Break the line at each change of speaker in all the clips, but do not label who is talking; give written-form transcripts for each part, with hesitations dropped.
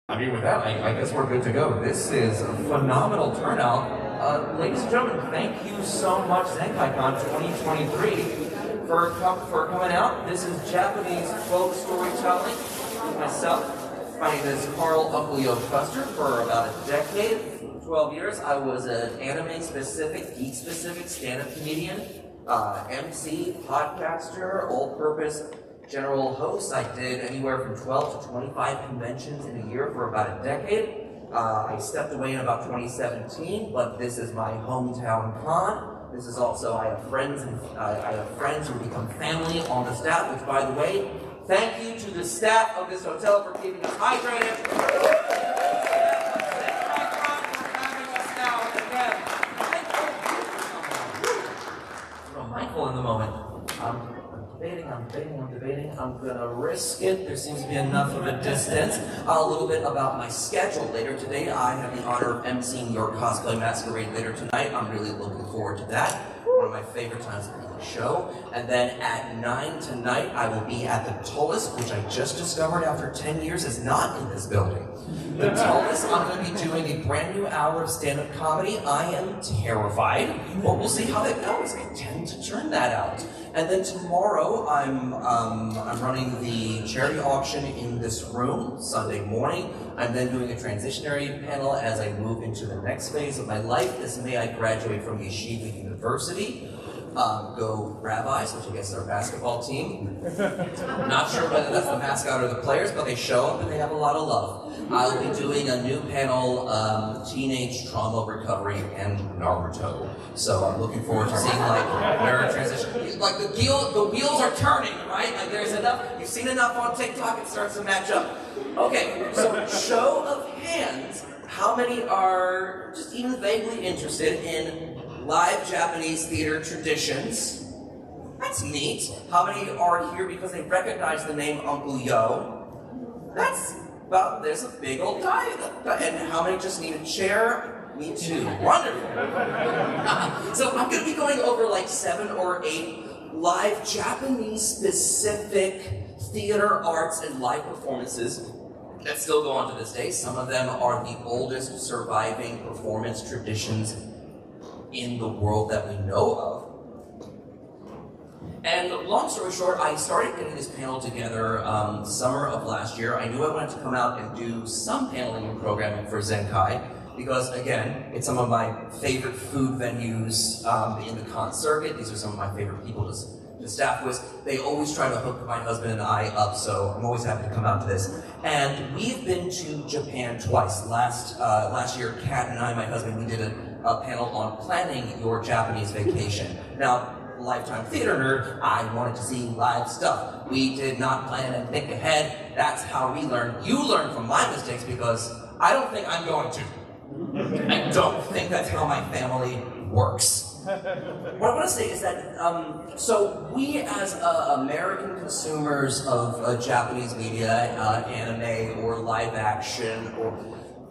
I mean, with that, I guess we're good to go. This is a phenomenal turnout. Ladies and gentlemen, thank you so much, Zenkaikon 2023, for coming out. This is Japanese folk storytelling with myself. My name is Carl Uncle Yo Custer. For about a decade, 12 years, I was an anime-specific, geek-specific stand-up comedian, MC, podcaster, all-purpose general host. I did anywhere from 12 to 25 conventions in a year for about a decade. I stepped away in about 2017, but this is my hometown con. This is also, I have friends who become family on the staff, which, by the way, thank you to the staff of this hotel for keeping us hydrated. In the moment. I'm debating. I'm gonna risk it. There seems to be enough of a distance. A little bit about my schedule later today. I have the honor of emceeing your cosplay masquerade later tonight. I'm really looking forward to that. One of my favorite times of the show. And then at 9 tonight, I will be at the Tullis, which I just discovered after 10 years is not in this building. The Tullis, I'm going to be doing a brand new hour of stand-up comedy. I am terrified, but we'll see how that goes. I tend to turn that out. And then tomorrow, I'm running the charity auction in this room Sunday morning. I'm then doing a transitionary panel as I move into the next phase of my life. This May I graduate from Yeshiva University. Go Rabbis, which I guess is our basketball team. Not sure whether that's the mascot or the players, but they show up and they have a lot of love. I'll be doing a new panel, Teenage Trauma Recovery and Naruto. So I'm looking forward to seeing where a transition, the wheels are turning, right? Like there's enough, you've seen enough on TikTok, it starts to match up. Okay, so show of hands, how many are just even vaguely interested in live Japanese theater traditions? That's neat. How many are here because they recognize the name Uncle Yo? That's about, there's a big old guy. And how many just need a chair? Me too. Wonderful. So I'm going to be going over like 7 or 8 live Japanese specific theater arts and live performances that still go on to this day. Some of them are the oldest surviving performance traditions in the world that we know of. And long story short, I started getting this panel together summer of last year. I knew I wanted to come out and do some paneling and programming for Zenkai because, again, it's some of my favorite food venues in the con circuit. These are some of my favorite people to staff with. They always try to hook my husband and I up, so I'm always happy to come out to this. And we've been to Japan twice. Last year, Kat and I, my husband, we did a panel on planning your Japanese vacation. Now, lifetime theater nerd, I wanted to see live stuff. We did not plan and think ahead. That's how we learn. You learn from my mistakes because I don't think I'm going to. I don't think that's how my family works. What I want to say is that, so we as American consumers of Japanese media, anime or live action,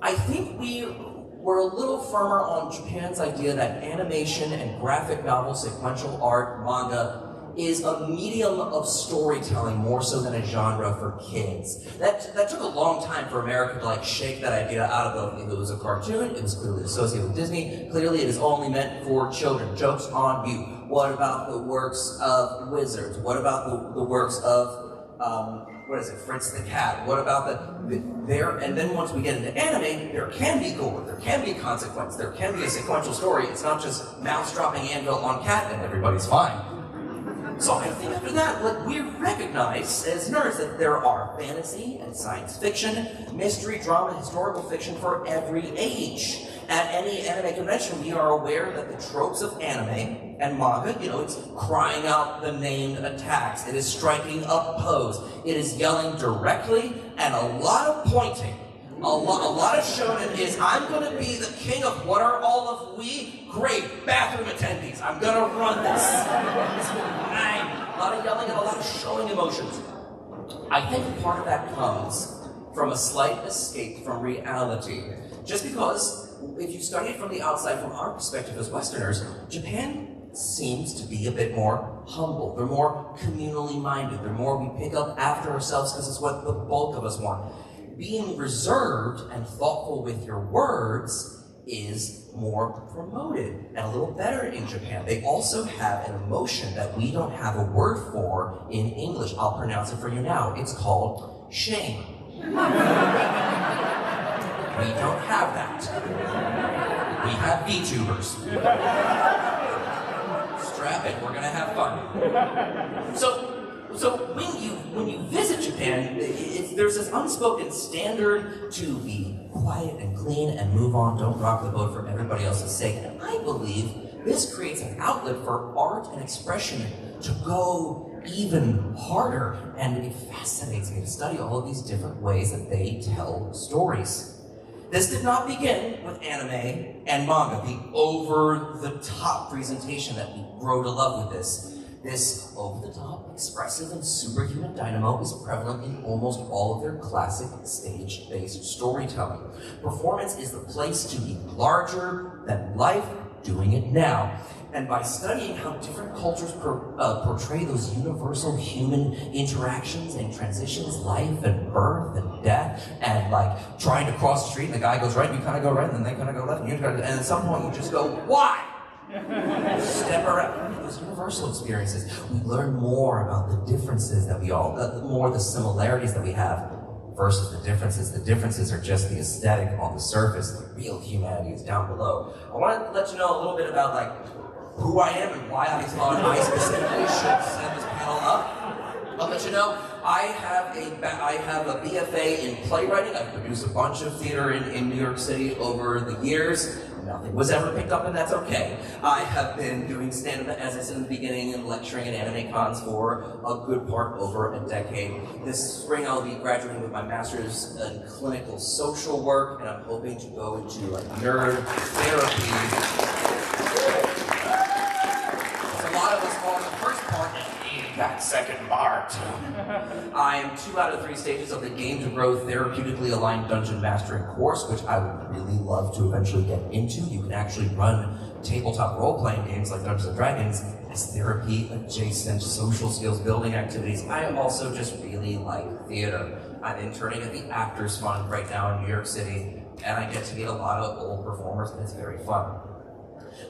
I think we're a little firmer on Japan's idea that animation and graphic novel, sequential art, manga is a medium of storytelling more so than a genre for kids. That took a long time for America to shake that idea out of it. If it was a cartoon, it was clearly associated with Disney. Clearly it is only meant for children. Joke's on you. What about the works of wizards? What about the works of Fritz the Cat? What about and then once we get into anime, there can be gore, there can be consequence, there can be a sequential story. It's not just mouse dropping anvil on cat and everybody's fine. So I think after that, we recognize as nerds that there are fantasy and science fiction, mystery, drama, historical fiction for every age. At any anime convention, we are aware that the tropes of anime and manga, it's crying out the named attacks, it is striking a pose, it is yelling directly, and a lot of pointing. A lot of shonen is, I'm going to be the king of what are all of we? Great, bathroom attendees. I'm going to run this. A lot of yelling and a lot of showing emotions. I think part of that comes from a slight escape from reality. Just because, if you study it from the outside, from our perspective as Westerners, Japan seems to be a bit more humble. They're more communally minded. They're more, we pick up after ourselves because it's what the bulk of us want. being reserved and thoughtful with your words is more promoted and a little better in Japan. They also have an emotion that we don't have a word for in English. I'll pronounce it for you now. It's called shame. We don't have that. We have VTubers. Strap in, we're gonna have fun. So when you visit Japan, there's this unspoken standard to be quiet and clean and move on, don't rock the boat for everybody else's sake. And I believe this creates an outlet for art and expression to go even harder. And it fascinates me to study all of these different ways that they tell stories. This did not begin with anime and manga, the over-the-top presentation that we grow to love with this. This over-the-top, expressive, and superhuman dynamo is prevalent in almost all of their classic stage-based storytelling. Performance is the place to be larger than life, doing it now. And by studying how different cultures portray those universal human interactions and transitions, life and birth and death, and like trying to cross the street and the guy goes right, and you kind of go right, and then they kind of go left, and and at some point you just go, why? Step around those universal experiences. We learn more about the differences that we all, more the similarities that we have versus the differences. The differences are just the aesthetic on the surface. The real humanity is down below. I want to let you know a little bit about like who I am and why I thought I specifically should set this panel up. I'll let you know. I have a BFA in playwriting. I've produced a bunch of theater in New York City over the years. Nothing was ever picked up, and that's okay. I have been doing stand-up, as I said in the beginning, and lecturing at anime cons for a good part over a decade. This spring I'll be graduating with my master's in clinical social work, and I'm hoping to go into like nerd therapy. A lot of us fall in the first part and need that second part. I am 2 out of 3 stages of the Game to Grow therapeutically aligned dungeon mastering course, which I would really love to eventually get into. You can actually run tabletop role-playing games like Dungeons & Dragons as therapy-adjacent social skills building activities. I also just really like theater. I'm interning at the Actors Fund right now in New York City, and I get to meet a lot of old performers, and it's very fun.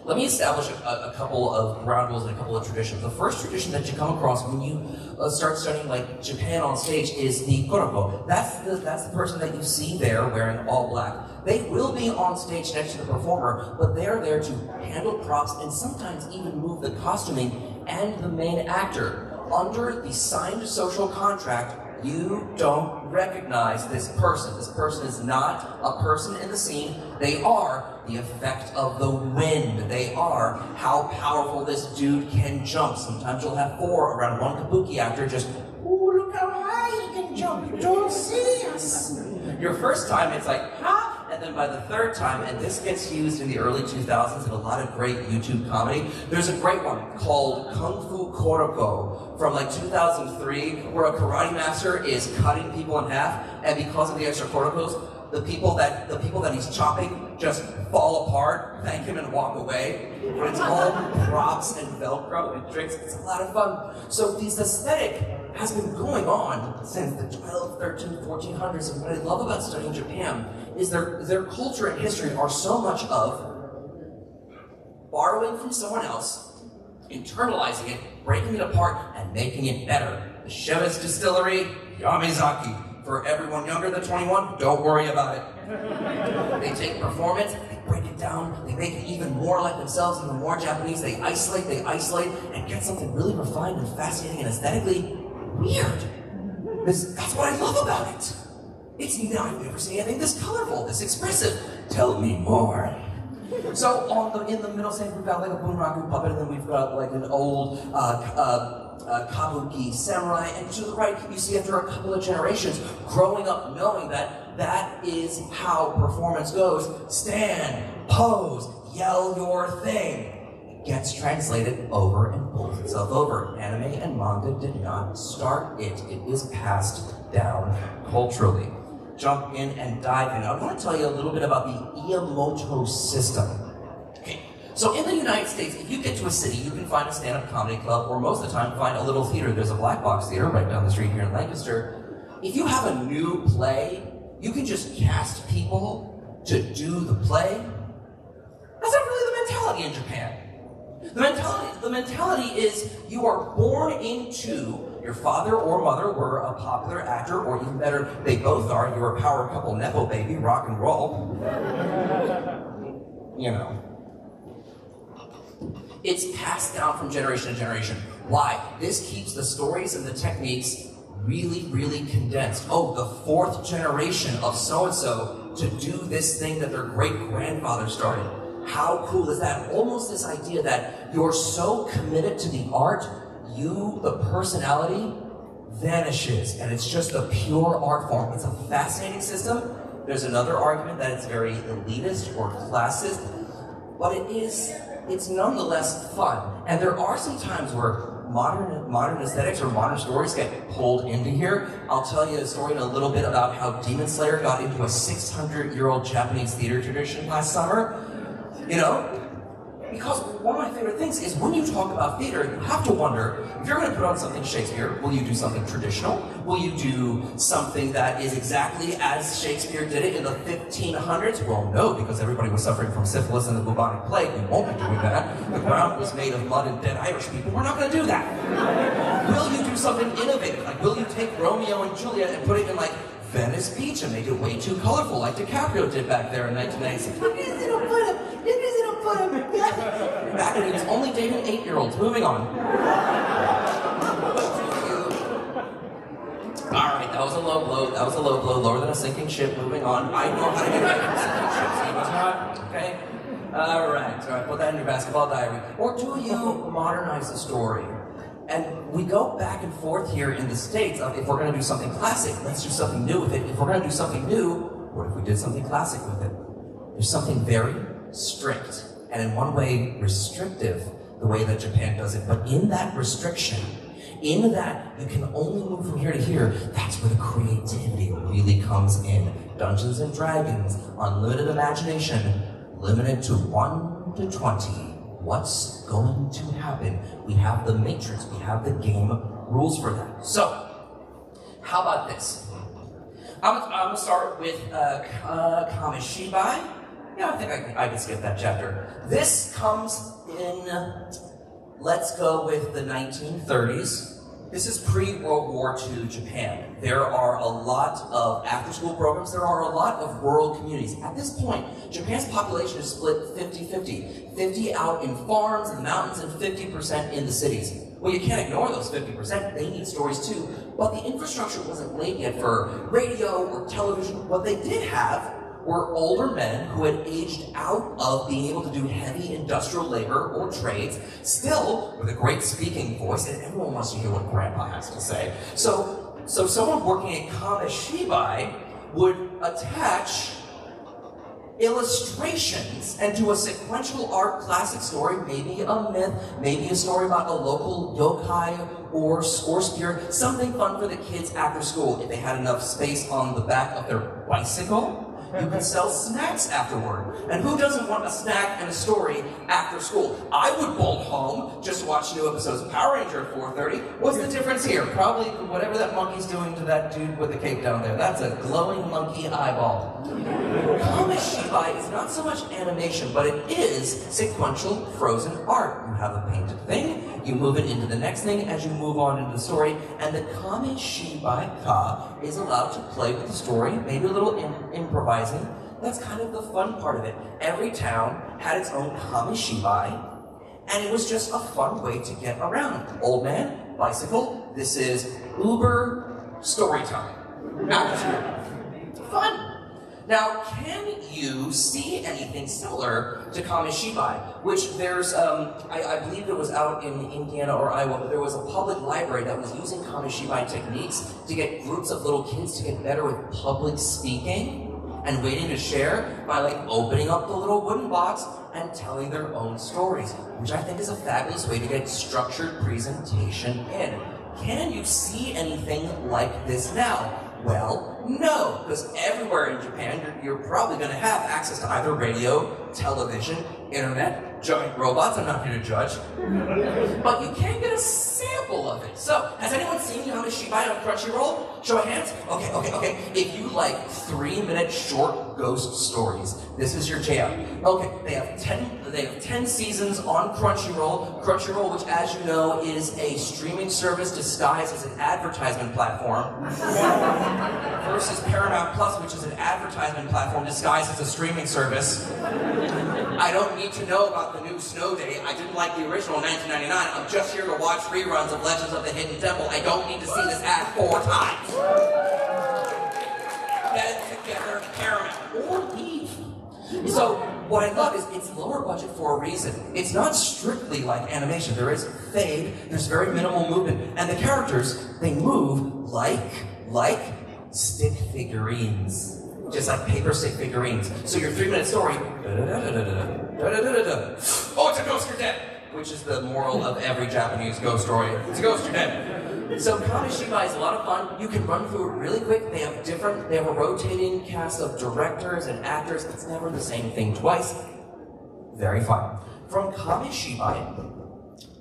Let me establish a couple of ground rules and a couple of traditions. The first tradition that you come across when you start studying like Japan on stage is the koroko. That's the person that you see there wearing all black. They will be on stage next to the performer, but they're there to handle props and sometimes even move the costuming and the main actor. Under the signed social contract, you don't recognize this person. This person is not a person in the scene. They are the effect of the wind. They are how powerful this dude can jump. Sometimes you'll have 4 around one kabuki actor just, ooh, look how high he can jump. You don't see us. Your first time, it's like, ha! And then by the third time, and this gets used in the early 2000s in a lot of great YouTube comedy, there's a great one called Kung Fu Koroko from like 2003, where a karate master is cutting people in half, and because of the extra korokos, the people that he's chopping just fall apart, thank him, and walk away. But it's all props and Velcro and tricks. It's a lot of fun. So this aesthetic has been going on since the 12, 13, 1400s. And what I love about studying Japan is their culture and history are so much of borrowing from someone else, internalizing it, breaking it apart, and making it better. The Chivas Distillery, Yamazaki. For everyone younger than 21, don't worry about it. They take performance, they break it down, they make it even more like themselves, even more Japanese. They isolate, and get something really refined and fascinating and aesthetically weird. That's what I love about it. I've never seen anything this colorful, this expressive. Tell me more. So in the middle section, we've got like a Bunraku puppet, and then we've got like an old kabuki samurai, and to the right, you see after a couple of generations, growing up knowing that is how performance goes. Stand, pose, yell your thing. It gets translated over and pulls itself over. Anime and manga did not start it. It is passed down culturally. Jump in and dive in. I want to tell you a little bit about the Iamoto system. Okay. So in the United States, if you get to a city, you can find a stand-up comedy club, or most of the time find a little theater. There's a black box theater right down the street here in Lancaster. If you have a new play you can just cast people to do the play. That's not really the mentality in Japan. The mentality is you are born into, your father or mother were a popular actor, or even better, they both are, you're a power couple, nepo baby, rock and roll. You know. It's passed down from generation to generation. Why? This keeps the stories and the techniques really, really condensed. Oh, the 4th generation of so-and-so to do this thing that their great-grandfather started. How cool is that? Almost this idea that you're so committed to the art, the personality, vanishes, and it's just a pure art form. It's a fascinating system. There's another argument that it's very elitist or classist, but it's nonetheless fun. And there are some times where modern aesthetics or modern stories get pulled into here. I'll tell you a story in a little bit about how Demon Slayer got into a 600-year-old Japanese theater tradition last summer. You know? Because one of my favorite things is when you talk about theater, you have to wonder, if you're going to put on something Shakespeare, will you do something traditional? Will you do something that is exactly as Shakespeare did it in the 1500s? Well, no, because everybody was suffering from syphilis and the bubonic plague. We won't be doing that. The ground was made of mud and dead Irish people. We're not going to do that. Will you do something innovative? Like, will you take Romeo and Juliet and put it in, like, Venice Beach and make it way too colorful, like DiCaprio did back there in 1996? Back when he was only dating 8-year-olds. Moving on. Alright, that was a low blow. That was a low blow. Lower than a sinking ship. Moving on. I know how to get away from sinking ships. You must not. Okay? Alright. So I put that in your basketball diary. Or do you modernize the story? And we go back and forth here in the States of, if we're going to do something classic, let's do something new with it. If we're going to do something new, what if we did something classic with it? There's something very strict, and in one way restrictive, the way that Japan does it. But in that restriction, in that you can only move from here to here, that's where the creativity really comes in. Dungeons and Dragons, unlimited imagination, limited to 1 to 20. What's going to happen? We have the matrix, we have the game rules for that. So, how about this? I'm gonna start with Kamishibai. Yeah, I think I can skip that chapter. This comes in, let's go with the 1930s. This is pre-World War II Japan. There are a lot of after-school programs. There are a lot of rural communities. At this point, Japan's population is split 50-50. 50 out in farms and mountains and 50% in the cities. Well, you can't ignore those 50%. They need stories too. But the infrastructure wasn't laid yet for radio or television. What they did have were older men who had aged out of being able to do heavy industrial labor or trades, still with a great speaking voice, and everyone wants to hear what Grandpa has to say. So someone working at Kamishibai would attach illustrations and do a sequential art classic story, maybe a myth, maybe a story about a local yokai or spirit, something fun for the kids after school. If they had enough space on the back of their bicycle, you can sell snacks afterward. And who doesn't want a snack and a story after school? I would bolt home, just watch new episodes of Power Ranger at 4:30. What's the difference here? Probably whatever that monkey's doing to that dude with the cape down there. That's a glowing monkey eyeball. Kamishibai is not so much animation, but it is sequential frozen art. You have a painted thing, you move it into the next thing as you move on into the story, and the Kamishibai-ka is allowed to play with the story, maybe a little improvising. That's kind of the fun part of it. Every town had its own Kamishibai, and it was just a fun way to get around. Old man, bicycle, this is Uber story time. Fun. Now, can you see anything similar to Kamishibai? Which there's, I believe it was out in Indiana or Iowa, but there was a public library that was using Kamishibai techniques to get groups of little kids to get better with public speaking and waiting to share by like opening up the little wooden box and telling their own stories, which I think is a fabulous way to get structured presentation in. Can you see anything like this now? Well, no, because everywhere in Japan, you're probably going to have access to either radio, television, internet, giant robots, I'm not here to judge. But you can get a sample of it. So, has anyone seen Kamishibai on Crunchyroll? Show of hands? Okay. If you like 3-minute short ghost stories, this is your jam. Okay, they have 10 seasons on Crunchyroll. Crunchyroll, which as you know, is a streaming service disguised as an advertisement platform. Versus Paramount Plus, which is an advertisement platform disguised as a streaming service. I don't need to know about the new Snow Day. I didn't like the original 1999. I'm just here to watch reruns of Legends of the Hidden Temple. I don't need to see this ad 4 times. Get it together, Paramount, or leave. So, what I love is it's lower budget for a reason. It's not strictly like animation. There is fade, there's very minimal movement, and the characters, they move like stick figurines. Just like paper stick figurines. So your 3-minute story, oh, it's a ghost, you're dead! Which is the moral of every Japanese ghost story. It's a ghost, you're dead. So Kamishibai is a lot of fun. You can run through it really quick. They have a rotating cast of directors and actors. It's never the same thing twice. Very fun. From Kamishibai,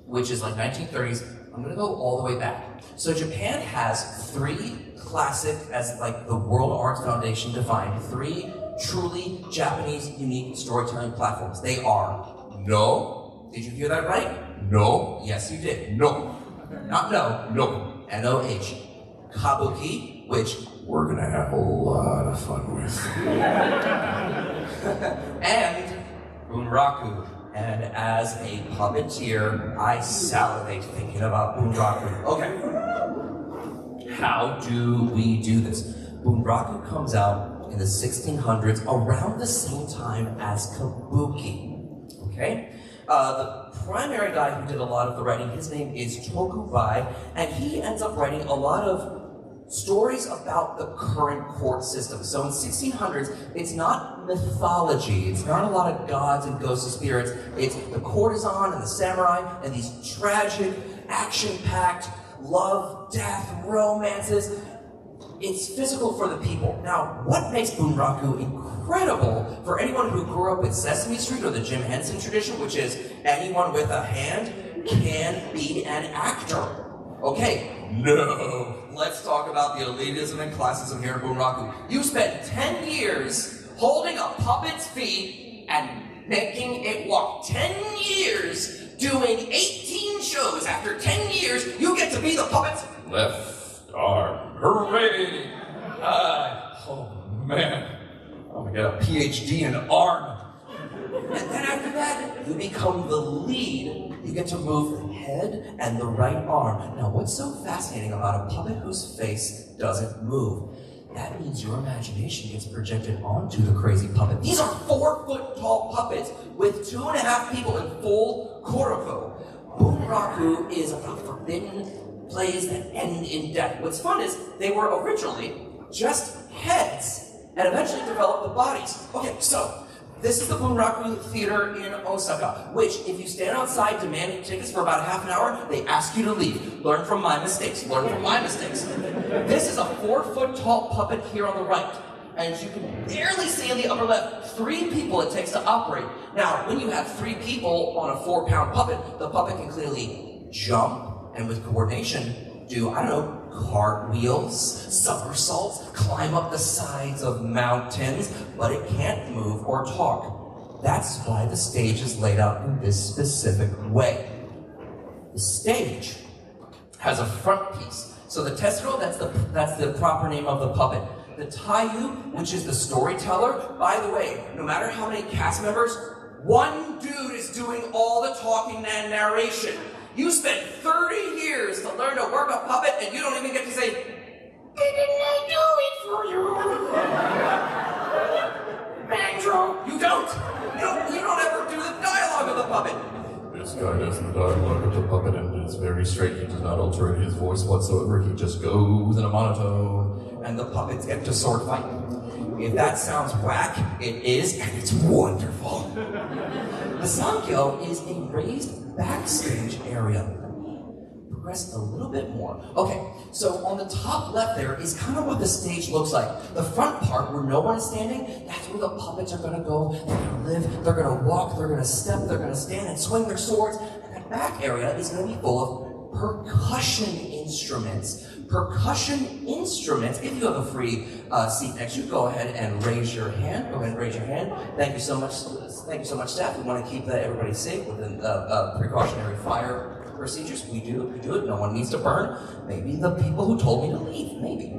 which is like 1930s, I'm gonna go all the way back. So Japan has 3 classic, as like the World Arts Foundation defined, 3 truly Japanese unique storytelling platforms. They are no. Did you hear that right? No. Yes, you did. No. Not no. No. N-O-H. Kabuki, which we're gonna have a lot of fun with. And Bunraku. And as a puppeteer, I salivate thinking about Bunraku. Okay. How do we do this? Bunraku comes out in the 1600s, around the same time as Kabuki. Okay? The primary guy who did a lot of the writing, his name is Tokubai, and he ends up writing a lot of stories about the current court system. So in 1600s, it's not mythology, it's not a lot of gods and ghosts and spirits, it's the courtesan and the samurai and these tragic, action-packed love, death, romances. It's physical for the people. Now, what makes Bunraku incredible for anyone who grew up with Sesame Street or the Jim Henson tradition, which is anyone with a hand can be an actor. Okay, no. Let's talk about the elitism and classism here in Bunraku. You spent 10 years holding a puppet's feet and making it walk. 10 years doing 18 shows. After 10 years, you get to be the puppet's left arm. Hooray! Oh man, I'm gonna get a PhD in arm. And then after that, you become the lead. You get to move the head and the right arm. Now, what's so fascinating about a puppet whose face doesn't move? That means your imagination gets projected onto the crazy puppet. These are 4-foot-tall puppets with 2.5 people in full choreo. Bunraku is about forbidden plays that end in death. What's fun is they were originally just heads and eventually developed the bodies. Okay, so this is the Bunraku Theater in Osaka, which if you stand outside demanding tickets for about half an hour, they ask you to leave. Learn from my mistakes. Learn from my mistakes. This is a 4-foot-tall puppet here on the right. And as you can barely see in the upper left, 3 people it takes to operate. Now, when you have 3 people on a 4-pound puppet, the puppet can clearly jump, and with coordination, do, I don't know, cartwheels, somersaults, climb up the sides of mountains, but it can't move or talk. That's why the stage is laid out in this specific way. The stage has a front piece. So the testero, that's the proper name of the puppet. The taiyu, which is the storyteller, by the way, no matter how many cast members, one dude is doing all the talking and narration. You spent 30 years to learn to work a puppet, and you don't even get to say, "Didn't I do it for you?" Bandro, you don't. You don't ever do the dialogue of the puppet. This guy does the dialogue of the puppet, and it's very straight. He does not alter his voice whatsoever. He just goes in a monotone, and the puppets get to sword fight. If that sounds whack, it is, and it's wonderful. The Sankyo is a raised backstage area. progress a little bit more. Okay, so on the top left there is kind of what the stage looks like. The front part where no one is standing, that's where the puppets are gonna go, they're gonna live, they're gonna walk, they're gonna step, they're gonna stand and swing their swords, and that back area is gonna be full of percussion instruments. Percussion instruments, if you have a free seat next to you, go ahead and raise your hand. Go ahead and raise your hand. Thank you so much, staff. We want to keep everybody safe within precautionary fire procedures. We do it. No one needs to burn. Maybe the people who told me to leave. Maybe.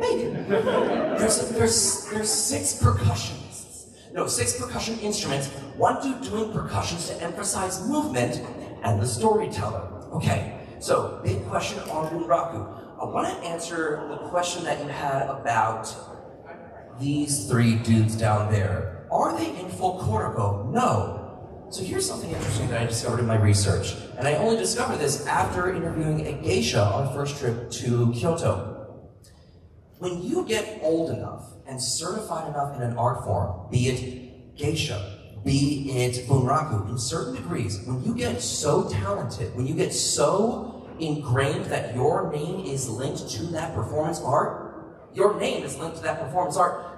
There's 6 percussionists. No, 6 percussion instruments. One dude doing percussions to emphasize movement, and the storyteller. Okay, so big question on Bunraku. I want to answer the question that you had about these 3 dudes down there. Are they in full Koroko? No. So here's something interesting that I discovered in my research. And I only discovered this after interviewing a geisha on a first trip to Kyoto. When you get old enough and certified enough in an art form, be it geisha, be it Bunraku, in certain degrees, when you get so talented, when you get so ingrained that your name is linked to that performance art,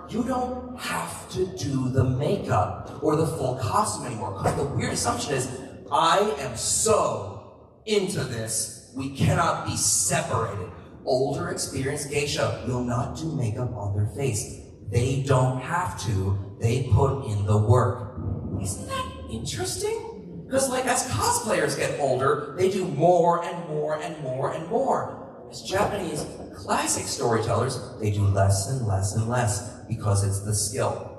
you don't have to do the makeup or the full costume anymore. Because the weird assumption is, I am so into this, we cannot be separated. Older, experienced geisha will not do makeup on their face. They don't have to, they put in the work. Isn't that interesting? Because like as cosplayers get older, they do more and more and more and more. As Japanese classic storytellers, they do less and less and less because it's the skill.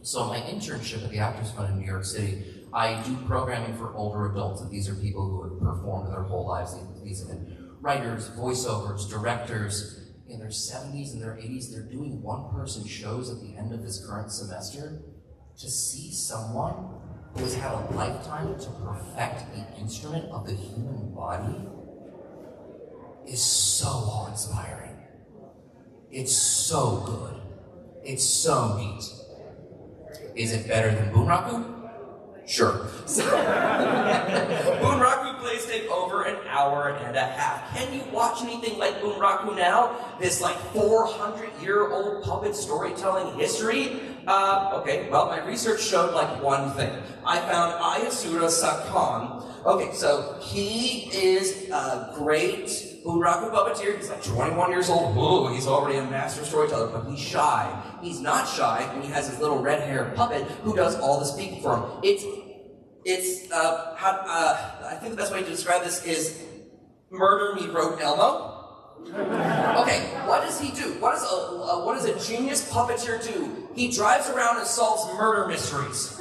So my internship at the Actors Fund in New York City, I do programming for older adults, and these are people who have performed their whole lives. These have been writers, voiceovers, directors. In their 70s and their 80s, they're doing one-person shows at the end of this current semester. To see someone who has had a lifetime to perfect the instrument of the human body is so awe-inspiring. It's so good. It's so neat. Is it better than Bunraku? Sure. Bunraku plays take over an hour and a half. Can you watch anything like Bunraku now? This like 400-year-old puppet storytelling history? Okay, well, my research showed like one thing. I found Ayasura Sakan. Okay, so he is a great Bunraku puppeteer. He's like 21 years old. Ooh, he's already a master storyteller, but he's shy. He's not shy when he has his little red-haired puppet who does all the speaking for him. I think the best way to describe this is Murder Me Wrote Elmo. Okay, what does he do? What does a genius puppeteer do? He drives around and solves murder mysteries.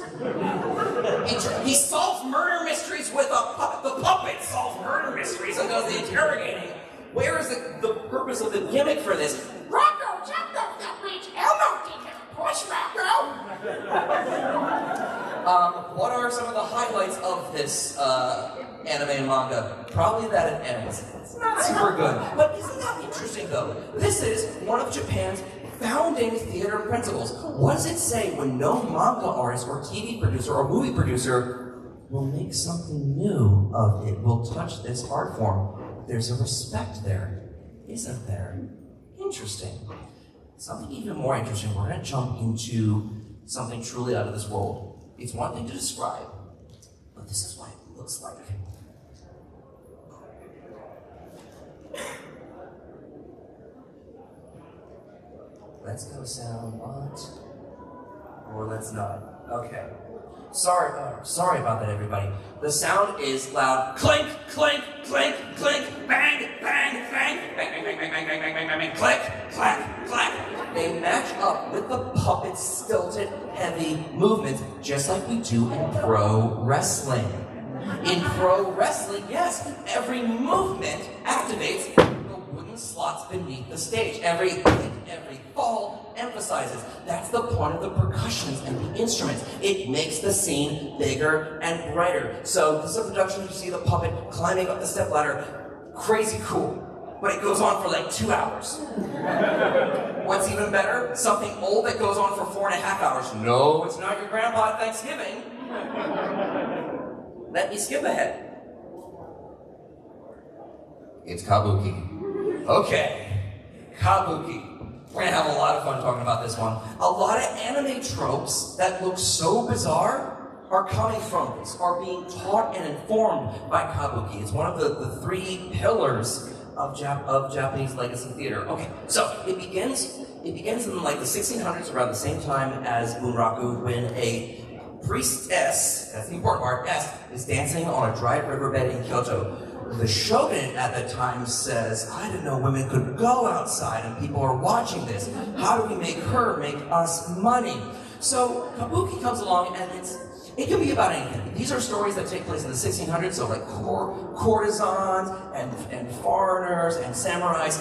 He solves murder mysteries with a puppet. The puppet solves murder mysteries and does the interrogating. Where is the purpose of the gimmick for this? Rocco, jump off that bridge. Elmo did it. Push, Rocco. What are some of the highlights of this anime and manga? Probably that it ends. It's not super good. But isn't that interesting, though? This is one of Japan's founding theater principles. What does it say when no manga artist or TV producer or movie producer will make something new of it, will touch this art form? There's a respect there, isn't there? Interesting. Something even more interesting, we're going to jump into something truly out of this world. It's one thing to describe, but this is what it looks like. Let's go sound what? Or let's not. Okay. Sorry about that, everybody. The sound is loud. Clink, clink, clink, clink, bang, bang, bang, bang, bang, bang, bang, bang, bang, bang, bang, bang, click, clack, clack. They match up with the puppet's stilted, heavy movements, just like we do in pro wrestling. In pro wrestling, yes, every movement activates the wooden slots beneath the stage. Every kick, every fall emphasizes. That's the point of the percussions and the instruments. It makes the scene bigger and brighter. So this is a production, you see the puppet climbing up the stepladder. Crazy cool. But it goes on for like 2 hours. What's even better? Something old that goes on for 4.5 hours. No, it's not your grandpa at Thanksgiving. Let me skip ahead. It's kabuki. Okay, kabuki. We're gonna have a lot of fun talking about this one. A lot of anime tropes that look so bizarre are coming from this, are being taught and informed by kabuki. It's one of the three pillars of Japanese legacy theater. Okay, so it begins in like the 1600s, around the same time as Bunraku, when a priestess, that's the important part, S, is dancing on a dry riverbed in Kyoto. The shogunate at the time says, I didn't know women could go outside and people are watching this. How do we make her make us money? So kabuki comes along and it can be about anything. These are stories that take place in the 1600s, so like courtesans and foreigners and samurais,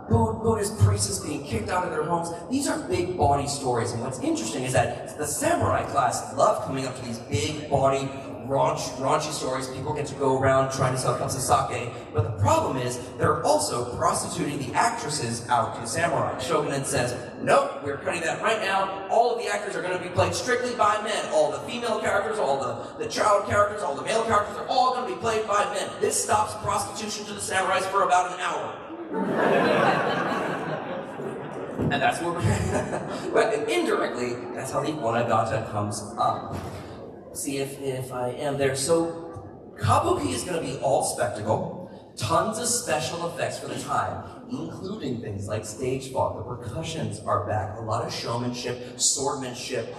Buddhist priests being kicked out of their homes. These are big, bawdy stories, and what's interesting is that the samurai class love coming up to these big, bawdy, raunchy stories. People get to go around trying to sell cups of sake, but the problem is they're also prostituting the actresses out to samurai. Shogunate says, nope, we're cutting that right now. All of the actors are going to be played strictly by men. All the female characters, all the child characters, all the male characters are all going to be played by men. This stops prostitution to the samurais for about an hour. And that's what but indirectly, that's how the Onagata comes up. See if I am there. So, kabuki is going to be all spectacle, tons of special effects for the time, including things like stage fog. The percussions are back, a lot of showmanship, swordmanship.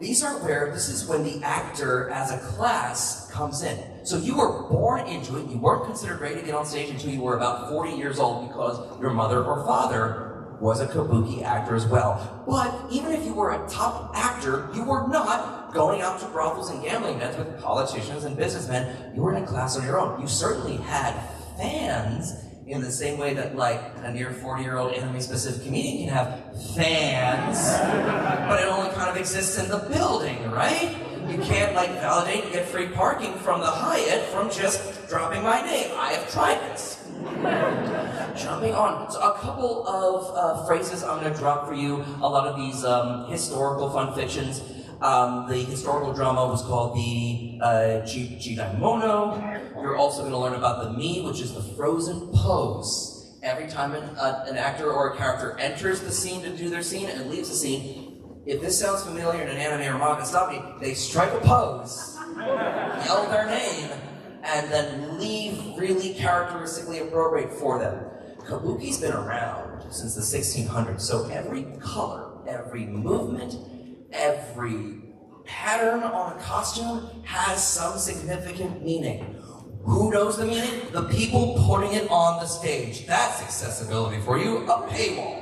This is when the actor as a class comes in. So you were born into it, you weren't considered ready to get on stage until you were about 40 years old because your mother or father was a kabuki actor as well. But even if you were a top actor, you were not going out to brothels and gambling dens with politicians and businessmen. You were in a class on your own. You certainly had fans in the same way that like a near 40-year-old anime-specific comedian can have fans, but it only kind of exists in the building, right? You can't like validate and get free parking from the Hyatt from just dropping my name. I have tried this. Jumping on, so a couple of phrases I'm going to drop for you. A lot of these historical fun fictions. The historical drama was called the Jidaimono. You're also going to learn about the Mi, which is the frozen pose. Every time an actor or a character enters the scene to do their scene and leaves the scene, if this sounds familiar in an anime or manga, stop me. They strike a pose, yell their name, and then leave really characteristically appropriate for them. Kabuki's been around since the 1600s, so every color, every movement, every pattern on a costume has some significant meaning. Who knows the meaning? The people putting it on the stage. That's accessibility for you, a paywall.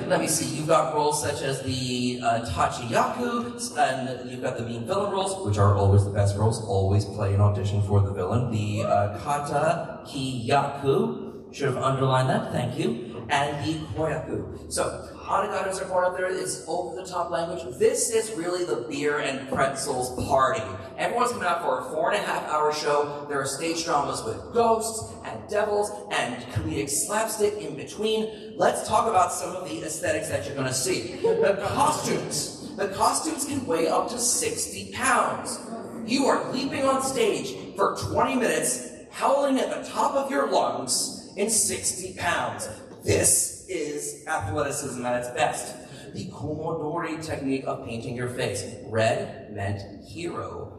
Let me see, you've got roles such as the Tachiyaku, and you've got the mean villain roles, which are always the best roles, always play an audition for the villain. The Katakiyaku, should have underlined that, thank you, and the Koyaku. So, Onagatas are born up there, it's over-the-top language. This is really the beer and pretzels party. Everyone's coming out for a 4.5-hour show. There are stage dramas with ghosts and devils and comedic slapstick in between. Let's talk about some of the aesthetics that you're gonna see. The costumes. The costumes can weigh up to 60 pounds. You are leaping on stage for 20 minutes, howling at the top of your lungs in 60 pounds. This is athleticism at its best. The Komodori technique of painting your face. Red meant hero.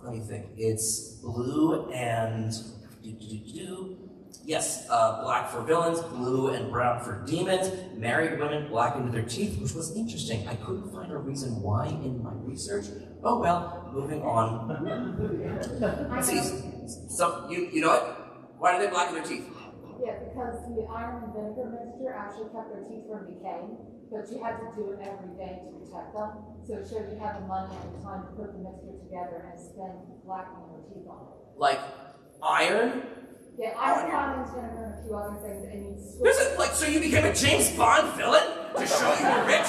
Let me think. It's blue and black for villains, blue and brown for demons. Married women blackened their teeth, which was interesting. I couldn't find a reason why in my research. Oh well, moving on. See, you know what? Why do they blacken their teeth?
Yeah, because the iron and vinegar mixture actually kept their teeth from decaying, but you had to do it every day to protect them. So it showed you had the money and the time to put the mixture together and spend blackening your teeth on it.
Like iron?
Yeah, iron, vinegar, vinegar, and a few other things, and you switch.
There's it like so you became a James Bond villain to show you you're rich?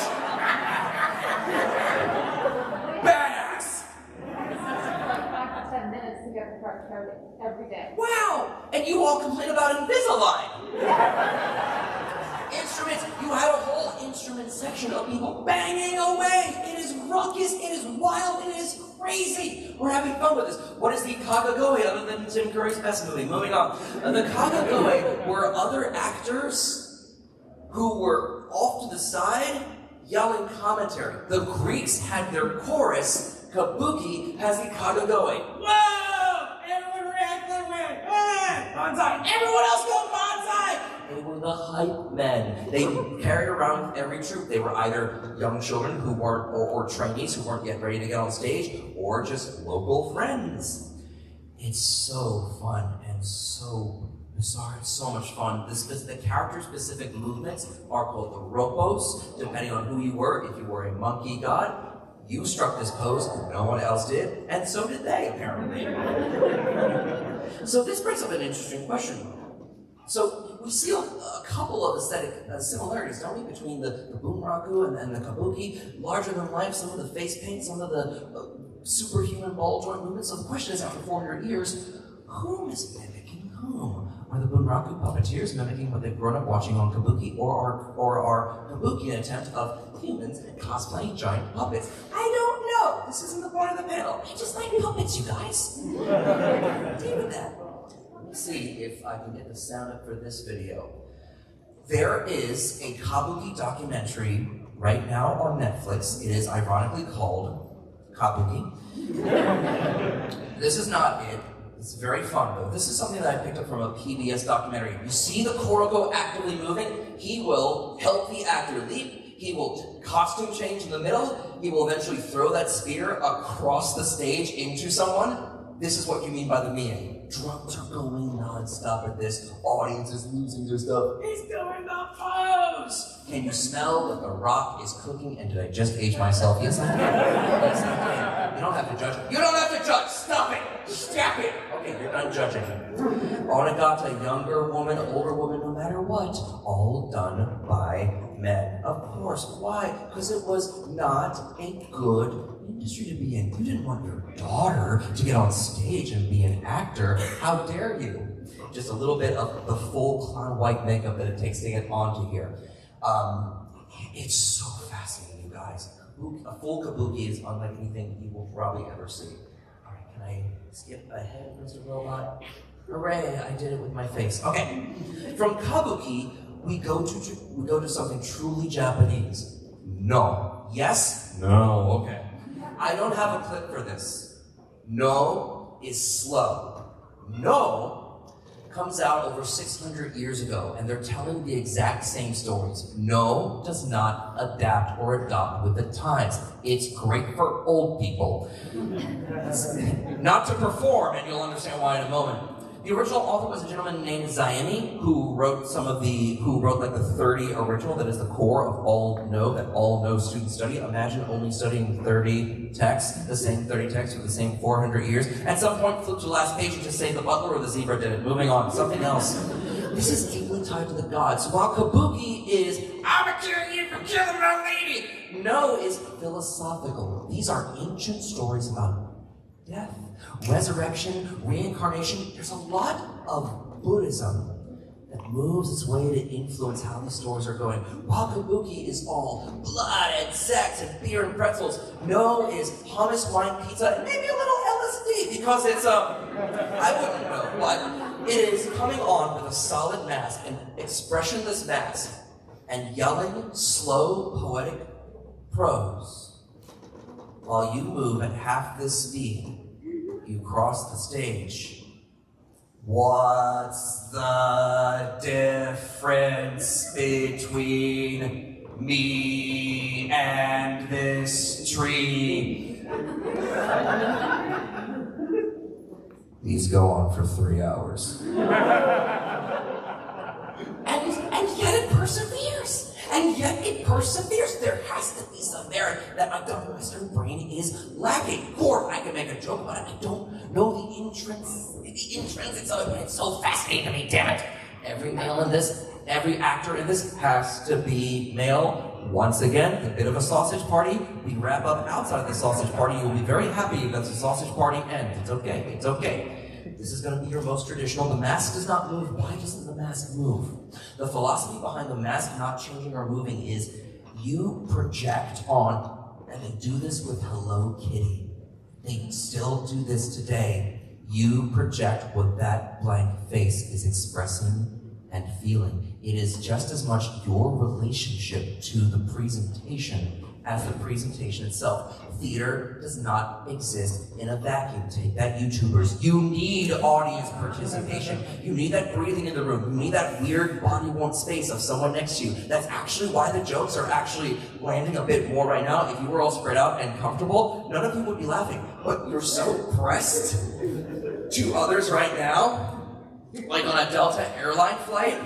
Badass!
It takes like 5 to 10 minutes to get the correct coating every day.
Wow! And you all complain about Invisalign. Instruments, you had a whole instrument section of people banging away. It is ruckus, it is wild, it is crazy. We're having fun with this. What is the Kagagoe other than Tim Curry's best movie? Moving on. The Kagagoe were other actors who were off to the side yelling commentary. The Greeks had their chorus. Kabuki has the Kagagoe. Whoa! Everyone react that way. Banzai! Everyone else go banzai! They were the hype men. They carried around every troupe. They were either young children who weren't, or trainees who weren't yet ready to get on stage, or just local friends. It's so fun and so bizarre. It's so much fun. The character-specific movements are called the ropos, depending on who you were. If you were a monkey god, you struck this pose, no one else did, and so did they, apparently. So this brings up an interesting question. So we see a couple of aesthetic similarities, don't we, between the Bunraku and the Kabuki, larger than life, some of the face paint, some of the superhuman ball joint movements. So the question is, after 400 years, whom is mimicking whom? Are the Bunraku puppeteers mimicking what they've grown up watching on Kabuki, or are Kabuki an attempt of humans cosplaying giant puppets? I don't know. This isn't the point of the panel. I just like puppets, you guys. Deal with that. Let me see if I can get the sound up for this video. There is a Kabuki documentary right now on Netflix. It is ironically called Kabuki. This is not it. It's very fun, though. This is something that I picked up from a PBS documentary. You see the Koroko actively moving, he will help the actor leap, he will costume change in the middle, he will eventually throw that spear across the stage into someone. This is what you mean by the mie. Drums are going non-stop at this, audience is losing their stuff. He's doing the pose! Can you smell that the rock is cooking? And did I just age myself? Yes, I did. Yes, I did. You don't have to judge. You don't have to judge! Stop it! Stop it! Okay, you're done judging. Onagata, younger woman, older woman, no matter what, all done by men. Of course. Why? Because it was not a good industry to be in. You didn't want your daughter to get on stage and be an actor. How dare you? Just a little bit of the full clown white makeup that it takes to get onto here. It's so fascinating, you guys. A full kabuki is unlike anything you will probably ever see. All right, can I skip ahead, Mr. Robot? Hooray, I did it with my face. Okay, from kabuki, we go to something truly Japanese. No. Yes? No. Okay. I don't have a clip for this. No is slow. No comes out over 600 years ago, and they're telling the exact same stories. No does not adapt or adopt with the times. It's great for old people. Not to perform, and you'll understand why in a moment. The original author was a gentleman named Zaimi, who wrote like the 30 original, that is the core of all No, that all No students study. Imagine only studying 30 texts, the same 30 texts for the same 400 years. At some point, flip to the last page and just say the butler or the zebra did it. Moving on, something else. This is deeply tied to the gods. While kabuki is, I'm gonna kill you for killing my lady, No is philosophical. These are ancient stories about death, resurrection, reincarnation. There's a lot of Buddhism that moves its way to influence how these stories are going. While kabuki is all blood and sex and beer and pretzels, No is hummus, wine, pizza, and maybe a little LSD, because it's I wouldn't know, but it is coming on with a solid mask, an expressionless mask, and yelling, slow, poetic prose. While you move at half this speed, you cross the stage. What's the difference between me and this tree? These go on for 3 hours. And yet it perseveres. And yet it perseveres. There has to be some merit that my dumb Western brain is lacking. Or I can make a joke about it. I don't know the intrinsics of it, but it's so fascinating to me, damn it. Every male in this, every actor in this has to be male. Once again, a bit of a sausage party. We wrap up outside of the sausage party. You'll be very happy that the sausage party ends. It's okay, it's okay. This is going to be your most traditional. The mask does not move. Why doesn't the mask move? The philosophy behind the mask not changing or moving is You project on, and they do this with Hello Kitty. They still do this today. You project what that blank face is expressing and feeling. It is just as much your relationship to the presentation as the presentation itself. Theater does not exist in a vacuum. Take that, YouTubers. You need audience participation. You need that breathing in the room. You need that weird body-worn space of someone next to you. That's actually why the jokes are actually landing a bit more right now. If you were all spread out and comfortable, none of you would be laughing. But you're so pressed to others right now, like on a Delta airline flight.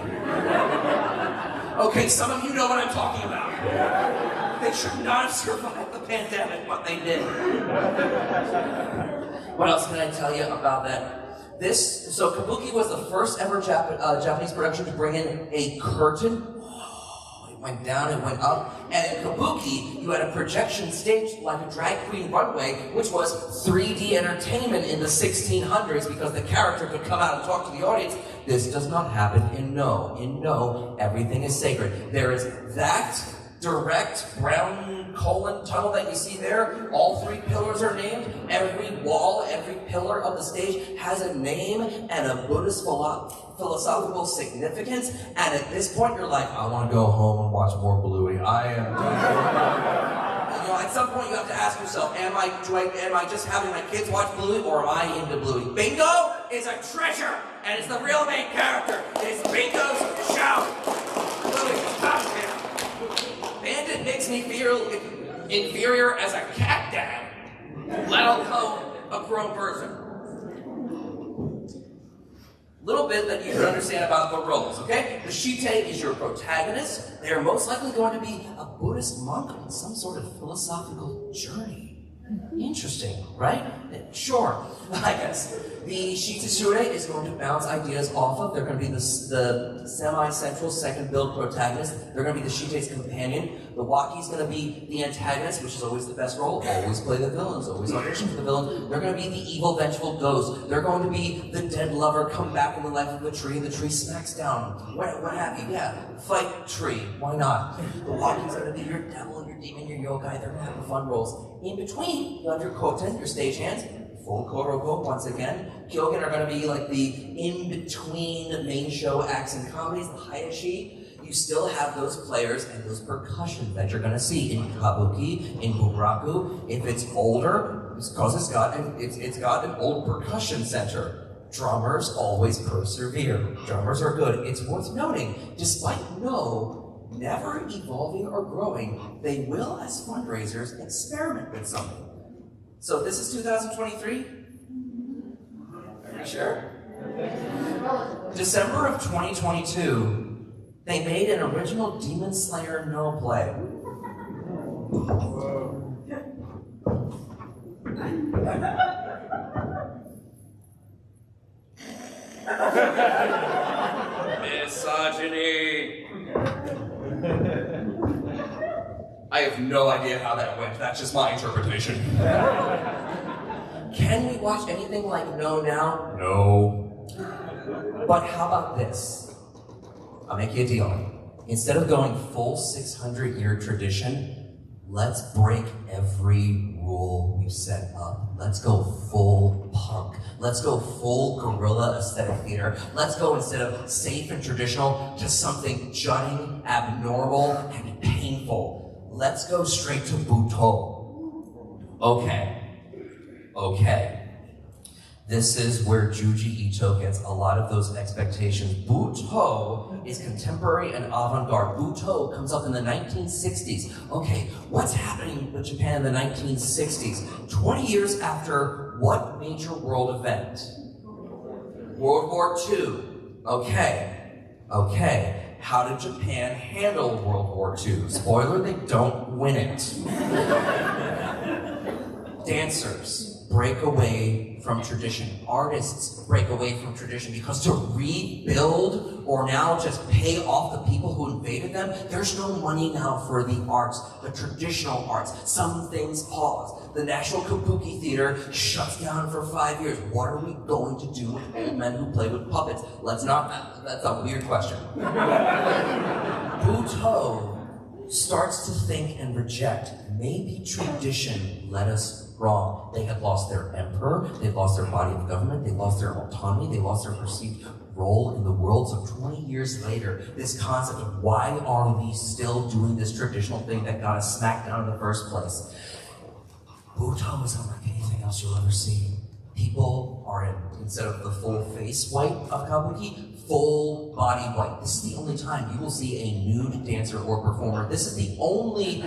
Okay, some of you know what I'm talking about. They should not have survived the pandemic, but they did. What else can I tell you about that? So Kabuki was the first ever Japanese production to bring in a curtain. It went down, it went up. And in Kabuki, you had a projection stage like a drag queen runway, which was 3D entertainment in the 1600s because the character could come out and talk to the audience. This does not happen in No. In No, everything is sacred. There is that direct brown colon tunnel that you see there. All three pillars are named. Every wall, every pillar of the stage has a name and a Buddhist philosophical significance. And at this point, you're like, I want to go home and watch more Bluey. I am done. You know, at some point, you have to ask yourself, am I just having my kids watch Bluey, or am I into Bluey? Bingo is a treasure, and it's the real main character. It's Bingo's show. Bluey, stop here. Bandit makes me feel inferior as a cat dad, let alone a grown person. Little bit that you can understand about the roles, okay? The Shite is your protagonist. They are most likely going to be a Buddhist monk on some sort of philosophical journey. Interesting, right? Sure, I guess. The Shitashure is going to bounce ideas off of. They're going to be the semi-central second build protagonist. They're going to be the Shite's companion. The Waki is going to be the antagonist, which is always the best role. Always play the villains, always audition for the villain. They're going to be the evil, vengeful ghost. They're going to be the dead lover come back in the life of the tree, and the tree smacks down. What have you? Yeah, fight tree. Why not? The Waki is going to be your devil, your demon, your yokai. They're going to have the fun roles. In between, you have your koten, your stagehands. Full Koroko, once again. Kyogen are going to be like the in-between main show acts and comedies, the Hayashi. You still have those players and those percussion that you're going to see in Kabuki, in Bunraku. If it's older, it's because it's got an old percussion center. Drummers always persevere. Drummers are good. It's worth noting, despite No never evolving or growing, they will, as fundraisers, experiment with something. So this is 2023? Are you sure? December of 2022, they made an original Demon Slayer No play. Misogyny. I have no idea how that went. That's just my interpretation. Can we watch anything like No now? No. But how about this? I'll make you a deal. Instead of going full 600-year tradition, let's break every rule we've set up. Let's go full punk. Let's go full guerrilla aesthetic theater. Let's go, instead of safe and traditional, to something jutting, abnormal, and painful. Let's go straight to Buto. Okay. This is where Juji Ito gets a lot of those expectations. Buto is contemporary and avant-garde. Buto comes up in the 1960s. Okay, what's happening with Japan in the 1960s? 20 years after what major world event? World War II. Okay. How did Japan handle World War II? Spoiler, they don't win it. Dancers break away from tradition. Artists break away from tradition because to rebuild or now just pay off the people who invaded them, there's no money now for the arts, the traditional arts. Some things pause. The National Kabuki Theater shuts down for 5 years. What are we going to do with old men who play with puppets? That's a weird question. Buto starts to think and reject, maybe tradition led us wrong. They had lost their emperor, they lost their body of government, they lost their autonomy, they lost their perceived role in the world. So 20 years later, this concept of why are we still doing this traditional thing that got us smacked down in the first place? Buto is unlike anything else you'll ever see. People are in, instead of the full face white of kabuki, full body white. This is the only time you will see a nude dancer or performer. This is the only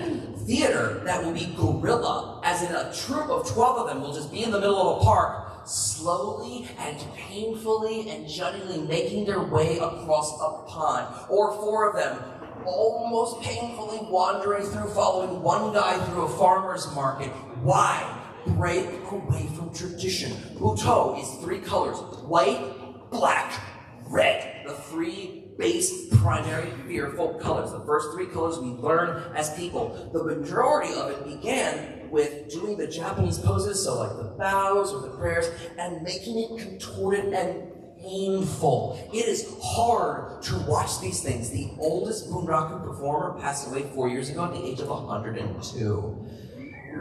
theater that will be gorilla, as in a troupe of 12 of them will just be in the middle of a park, slowly and painfully and judgingly making their way across a pond, or 4 of them almost painfully wandering through, following one guy through a farmer's market. Why? Break away from tradition. Buto is 3 colors: white, black, red. The 3 base primary fearful colors. The first 3 colors we learn as people. The majority of it began with doing the Japanese poses, so like the bows or the prayers, and making it contorted and painful. It is hard to watch these things. The oldest Bunraku performer passed away 4 years ago at the age of 102.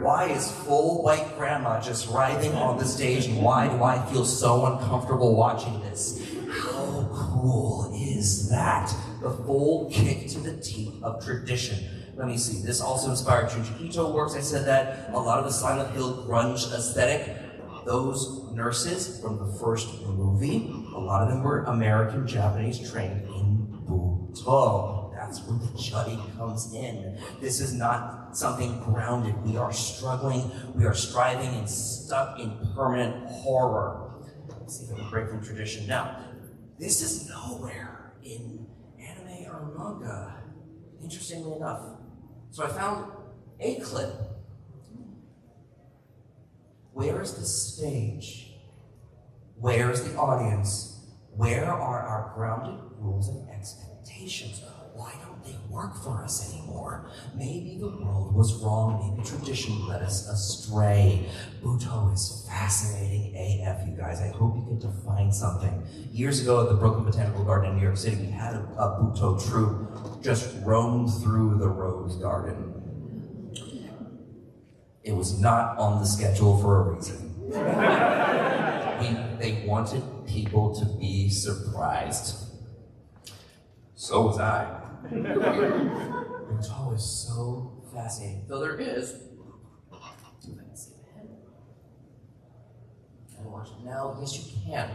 Why is full white grandma just writhing on the stage, and why do I feel so uncomfortable watching this? How cool is that? The full kick to the teeth of tradition. Let me see, this also inspired Junji Ito works. I said that. A lot of the Silent Hill grunge aesthetic. Those nurses from the first movie, a lot of them were American Japanese trained in Buto. That's where the Juddy comes in. This is not something grounded. We are struggling, we are striving, and stuck in permanent horror. Let's see if I can break from tradition. Now, this is nowhere in anime or manga, interestingly enough. So I found a clip. Where is the stage? Where is the audience? Where are our grounded rules and expectations? Why don't they work for us anymore? Maybe the world was wrong, maybe tradition led us astray. Buto is fascinating AF, you guys. I hope you get to find something. Years ago at the Brooklyn Botanical Garden in New York City, we had a Buto troupe just roam through the Rose Garden. It was not on the schedule for a reason. They wanted people to be surprised. So was I. Buto is so fascinating. Though there is, if I can see the head. Can I watch it now? Yes, you can.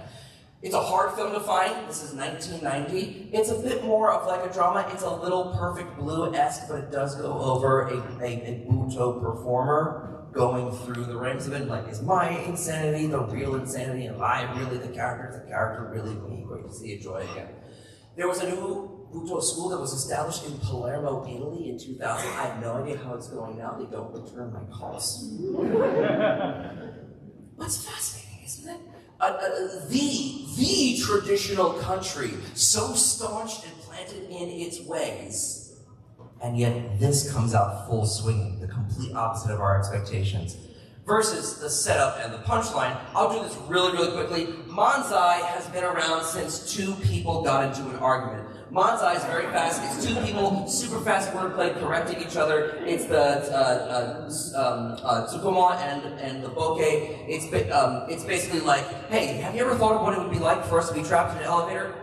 It's a hard film to find. This is 1990. It's a bit more of like a drama. It's a little Perfect Blue-esque, but it does go over a Buto performer going through the ranks of it. Like, is my insanity the real insanity? Am I really the character? Is the character really me? Great to see you, Joy, again. There was a new Buto school that was established in Palermo, Italy in 2000. I have no idea how it's going now. They don't return my calls. What's fascinating, isn't it? The traditional country, so staunch and planted in its ways, and yet this comes out full swinging, the complete opposite of our expectations. Versus the setup and the punchline. I'll do this really, really quickly. Manzai has been around since 2 people got into an argument. Manzai is very fast. It's 2 people, super fast wordplay, correcting each other. It's the Tsukuma and the Boke. It's basically like, hey, have you ever thought of what it would be like for us to be trapped in an elevator?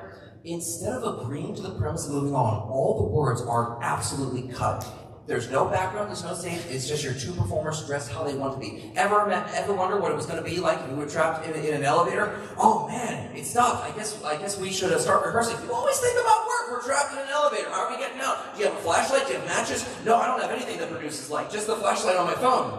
Instead of agreeing to the premise and moving on, all the words are absolutely cut. There's no background, there's no stage, it's just your 2 performers dressed how they want to be. Ever wonder what it was going to be like if you were trapped in an elevator? Oh man, it stopped. I guess we should start rehearsing. You always think about work. We're trapped in an elevator. How are we getting out? Do you have a flashlight? Do you have matches? No, I don't have anything that produces light. Just the flashlight on my phone.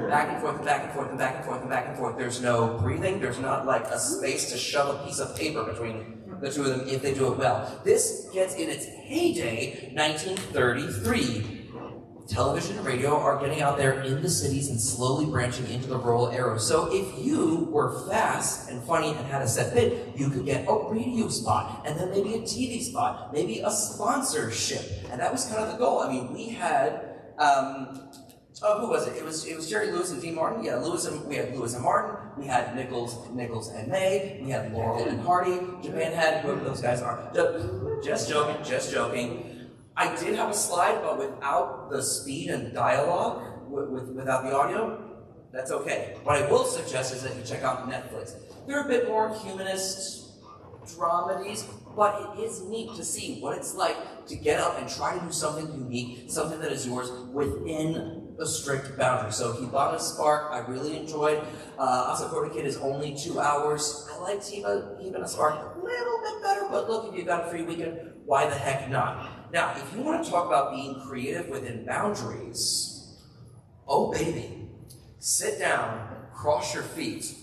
Back and forth and back and forth and back and forth and back and forth. There's no breathing. There's not like a space to shove a piece of paper between the 2 of them if they do it well. This gets in its heyday, 1933. Television and radio are getting out there in the cities and slowly branching into the rural areas. So if you were fast and funny and had a set bit, you could get a radio spot, and then maybe a TV spot, maybe a sponsorship. And that was kind of the goal. I mean, we had, who was it? It was Jerry Lewis and Dean Martin. Yeah, we had Lewis and Martin. We had Nichols and May. We had Laurel and Hardy. Japan had whoever those guys are. Just joking. I did have a slide, but without the speed and dialogue, without the audio, that's okay. What I will suggest is that you check out Netflix. They're a bit more humanist dramedies, but it is neat to see what it's like to get up and try to do something unique, something that is yours within a strict boundary. So Hibana Spark, I really enjoyed. Asakura Kid is only 2 hours. I liked Hibana Spark a little bit better, but look, if you've got a free weekend, why the heck not? Now, if you want to talk about being creative within boundaries, oh baby, sit down, cross your feet,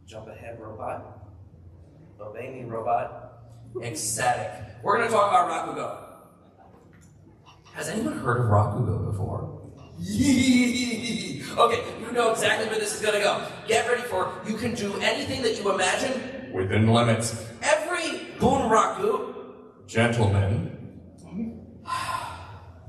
jump ahead, robot. Obey me, robot. Ecstatic. We're going to talk about Rakugo. Has anyone heard of Rakugo before? Okay, you know exactly where this is going to go. Get ready for it. You can do anything that you imagine within limits. Every Bunraku, gentlemen,